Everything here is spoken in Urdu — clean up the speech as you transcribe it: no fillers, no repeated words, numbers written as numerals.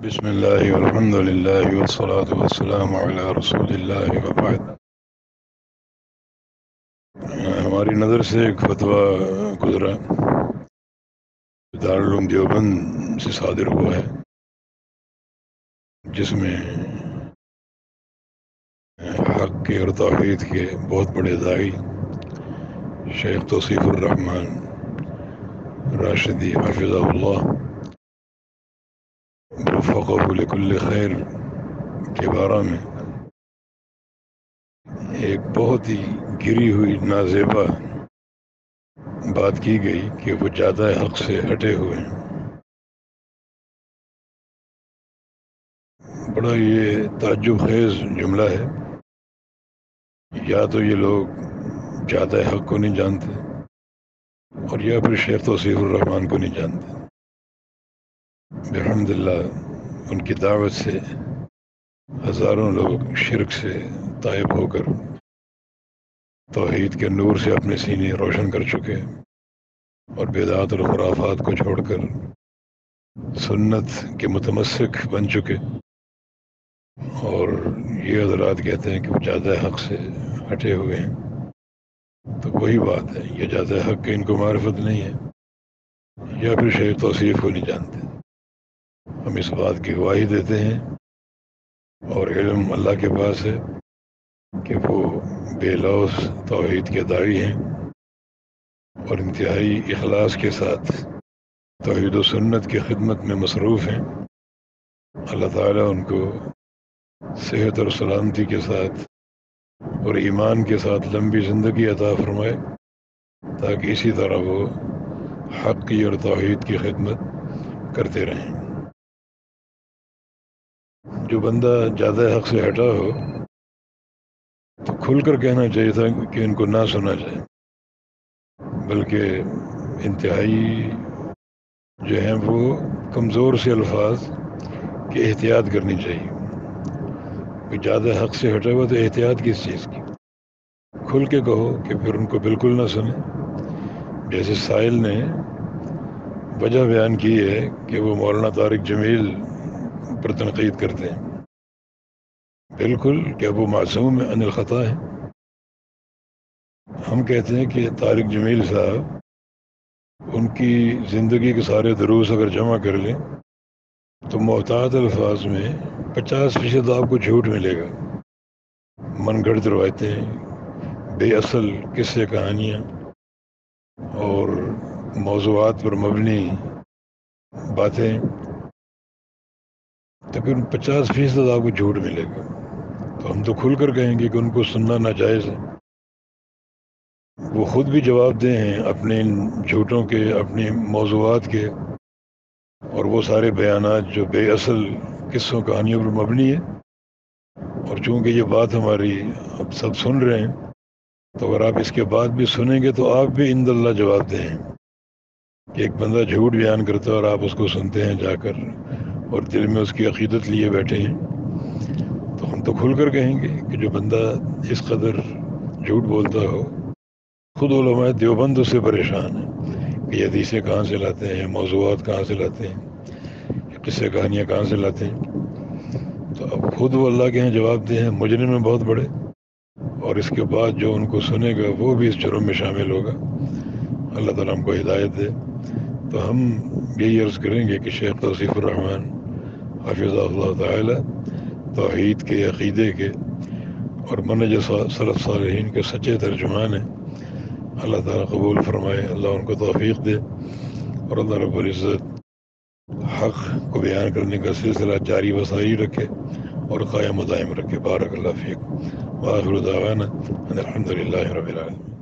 بسم اللہ والحمد للہ والصلاة والسلام علی رسول اللہ وبعد۔ ہماری نظر سے ایک فتویٰ گزرا دارالعلوم دیوبند سے صادر ہوا ہے، جس میں حق کے اور توحید کے بہت بڑے داعی شیخ توصیف الرحمن راشدی حفظہ اللہ وفقہ لکل خیر کے بارے میں ایک بہت ہی گری ہوئی نازیبا بات کی گئی کہ وہ زیادہ حق سے ہٹے ہوئے ہیں۔ بڑا یہ تعجب خیز جملہ ہے، یا تو یہ لوگ زیادہ حق کو نہیں جانتے اور یا پھر شیخ توصیف الرحمن کو نہیں جانتے۔ الحمدللہ ان کی دعوت سے ہزاروں لوگ شرک سے طائب ہو کر توحید کے نور سے اپنے سینے روشن کر چکے اور بدعات اور خرافات کو چھوڑ کر سنت کے متمسک بن چکے، اور یہ حضرات کہتے ہیں کہ وہ زیادہ حق سے ہٹے ہوئے ہیں۔ تو وہی بات ہے، یہ زیادہ حق کہ ان کو معرفت نہیں ہے یا پھر شیخ توصیف کو نہیں جانتے۔ ہم اس بات کی گواہی دیتے ہیں اور علم اللہ کے پاس ہے کہ وہ بے لوث توحید کے داعی ہیں اور انتہائی اخلاص کے ساتھ توحید و سنت کی خدمت میں مصروف ہیں۔ اللہ تعالیٰ ان کو صحت اور سلامتی کے ساتھ اور ایمان کے ساتھ لمبی زندگی عطا فرمائے، تاکہ اسی طرح وہ حق کی اور توحید کی خدمت کرتے رہیں۔ جو بندہ زیادہ حق سے ہٹا ہو تو کھل کر کہنا چاہیے تھا کہ ان کو نہ سنا جائے، بلکہ انتہائی جو ہیں وہ کمزور سے الفاظ کی احتیاط کرنی چاہیے۔ کوئی زیادہ حق سے ہٹا ہوا تو احتیاط کس چیز کی؟ کھل کے کہو کہ پھر ان کو بالکل نہ سنیں۔ جیسے سائل نے وجہ بیان کی ہے کہ وہ مولانا طارق جمیل پر تنقید کرتے ہیں، بالکل کیا وہ معصوم عن الخطا ہے؟ ہم کہتے ہیں کہ طارق جمیل صاحب ان کی زندگی کے سارے دروس اگر جمع کر لیں تو محتاط الفاظ میں 50% آپ کو جھوٹ ملے گا۔ من گھڑت روایتیں، بے اصل قصے کہانیاں اور موضوعات پر مبنی باتیں، تقریباً 50% آپ کو جھوٹ ملے گا۔ تو ہم تو کھل کر کہیں گے کہ ان کو سننا ناجائز ہے۔ وہ خود بھی جواب دے ہیں اپنے ان جھوٹوں کے، اپنے موضوعات کے، اور وہ سارے بیانات جو بے اصل قصوں کہانیوں پر مبنی ہے۔ اور چونکہ یہ بات ہماری اب سب سن رہے ہیں، تو اگر آپ اس کے بعد بھی سنیں گے تو آپ بھی عند اللہ جواب دیں کہ ایک بندہ جھوٹ بیان کرتا ہے اور آپ اس کو سنتے ہیں جا کر اور دل میں اس کی عقیدت لیے بیٹھے ہیں۔ تو ہم تو کھل کر کہیں گے کہ جو بندہ اس قدر جھوٹ بولتا ہو، خود علماء دیوبند اس سے پریشان ہیں کہ یہ حدیثیں کہاں سے لاتے ہیں، موضوعات کہاں سے لاتے ہیں، قصے کہانیاں کہاں سے لاتے ہیں۔ تو اب خود وہ اللہ کے ہیں جواب دے ہیں، مجرم میں بہت بڑے، اور اس کے بعد جو ان کو سنے گا وہ بھی اس جرم میں شامل ہوگا۔ اللہ تعالیٰ ہم کو ہدایت دے۔ تو ہم یہی عرض کریں گے کہ شیخ توصیف الرحمن حفظہ اللہ تعالی توحید کے، عقیدے کے اور منہج سلف صالحین کے سچے ترجمان ہیں۔ اللہ تعالیٰ قبول فرمائے، اللہ ان کو توفیق دے، اور اللہ رب العزت حق کو بیان کرنے کا سلسلہ جاری و ساری رکھے اور قائم و دائم رکھے۔ بارک اللہ فیکم، وآخر دعوانا ان الحمد للہ رب العالمین۔